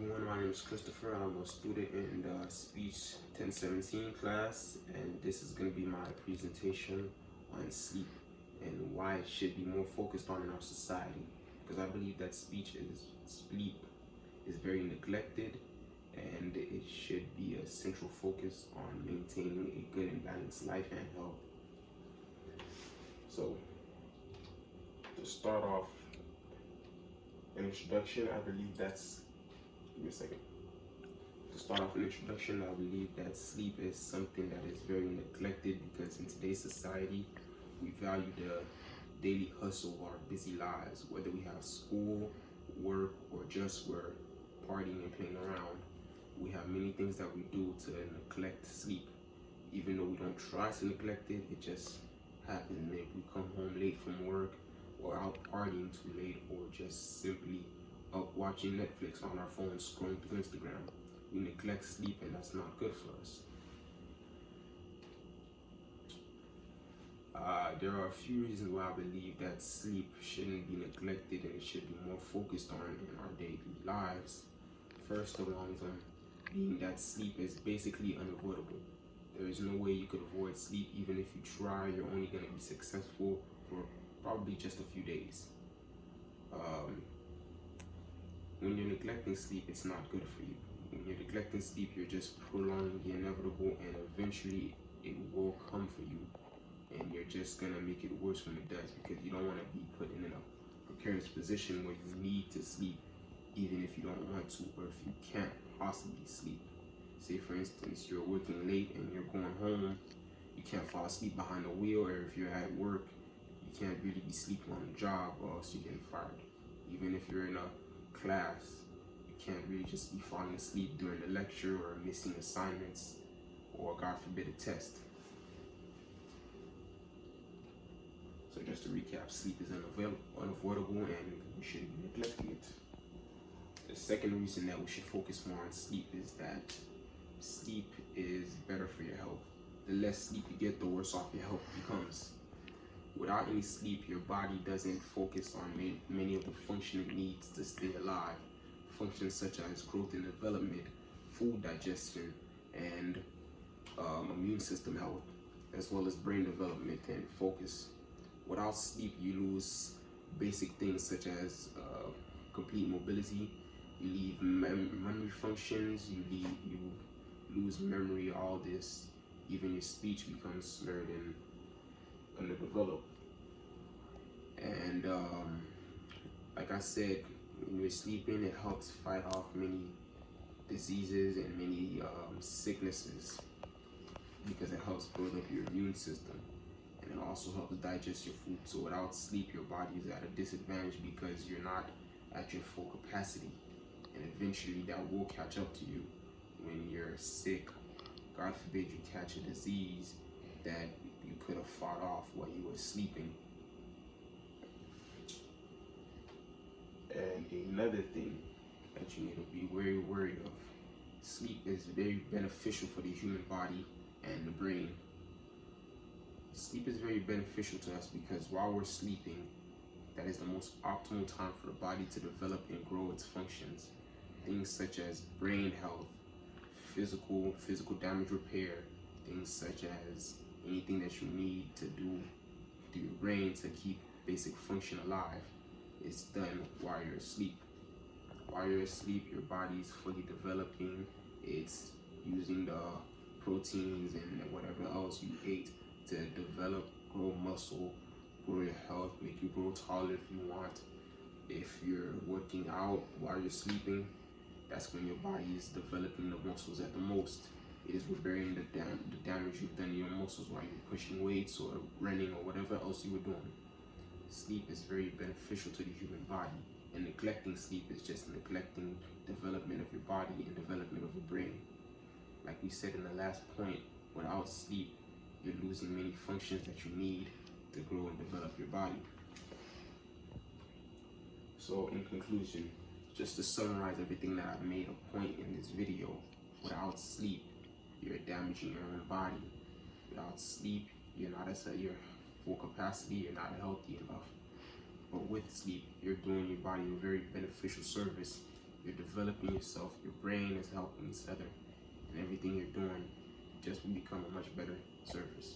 everyone, my name is Christopher. I'm a student in the Speech 1017 class, and this is going to be my presentation on sleep and why it should be more focused on in our society. Because I believe that sleep is very neglected, and it should be a central focus on maintaining a good and balanced life and health. So, to start off, an introduction, I believe that's give me a second. To start off an introduction, I believe that sleep is something that is very neglected because in today's society, we value the daily hustle of our busy lives, whether we have school, work, or just we're partying and playing around. We have many things that we do to neglect sleep. Even though we don't try to neglect it, it just happens. Maybe we come home late from work, or out partying too late, or just simply up watching Netflix on our phones, scrolling through Instagram. We neglect sleep, and that's not good for us. There are a few reasons why I believe that sleep shouldn't be neglected and it should be more focused on in our daily lives. First of all, being that sleep is basically unavoidable. There is no way you could avoid sleep. Even if you try, you're only going to be successful for probably just a few days. When you're neglecting sleep, it's not good for you. When you're neglecting sleep, you're just prolonging the inevitable, and eventually it will come for you. And you're just gonna make it worse when it does, because you don't want to be put in a precarious position where you need to sleep, even if you don't want to, or if you can't possibly sleep. Say, for instance, you're working late and you're going home, you can't fall asleep behind the wheel, or if you're at work, you can't really be sleeping on the job, or else you're getting fired. Even if you're in a class, you can't really just be falling asleep during the lecture or missing assignments, or God forbid a test. So just to recap, sleep is unavoidable and we shouldn't be neglecting it. The second reason that we should focus more on sleep is that sleep is better for your health. The less sleep you get, the worse off your health becomes. Without any sleep, your body doesn't focus on many of the functions it needs to stay alive. Functions such as growth and development, food digestion, and immune system health, as well as brain development and focus. Without sleep, you lose basic things such as complete mobility, you leave memory functions, you lose memory, all this. Even your speech becomes slurred and underdeveloped. And like I said, when you're sleeping, it helps fight off many diseases and many sicknesses, because it helps build up your immune system, and it also helps digest your food. So without sleep, your body is at a disadvantage because you're not at your full capacity, and eventually that will catch up to you when you're sick. God forbid you catch a disease that you could have fought off while you were sleeping. And another thing that you need to be very wary of, sleep is very beneficial for the human body and the brain. Sleep is very beneficial to us because while we're sleeping, that is the most optimal time for the body to develop and grow its functions. Things such as brain health, physical damage repair, things such as anything that you need to do to your brain to keep basic function alive, is done while you're asleep. While you're asleep, your body is fully developing. It's using the proteins and whatever else you ate to develop, grow muscle, grow your health, make you grow taller if you want. If you're working out while you're sleeping, that's when your body is developing the muscles at the most. It is repairing the damage you've done in your muscles while you're pushing weights or running or whatever else you were doing. Sleep is very beneficial to the human body, and neglecting sleep is just neglecting development of your body and development of your brain. Like we said in the last point, without sleep, you're losing many functions that you need to grow and develop your body. So in conclusion, just to summarize everything that I've made a point in this video, without sleep, you're damaging your own body. Without sleep, you're not at your full capacity, you're not healthy enough. But with sleep, you're doing your body a very beneficial service. You're developing yourself, your brain is helping each other, and everything you're doing just will become a much better service.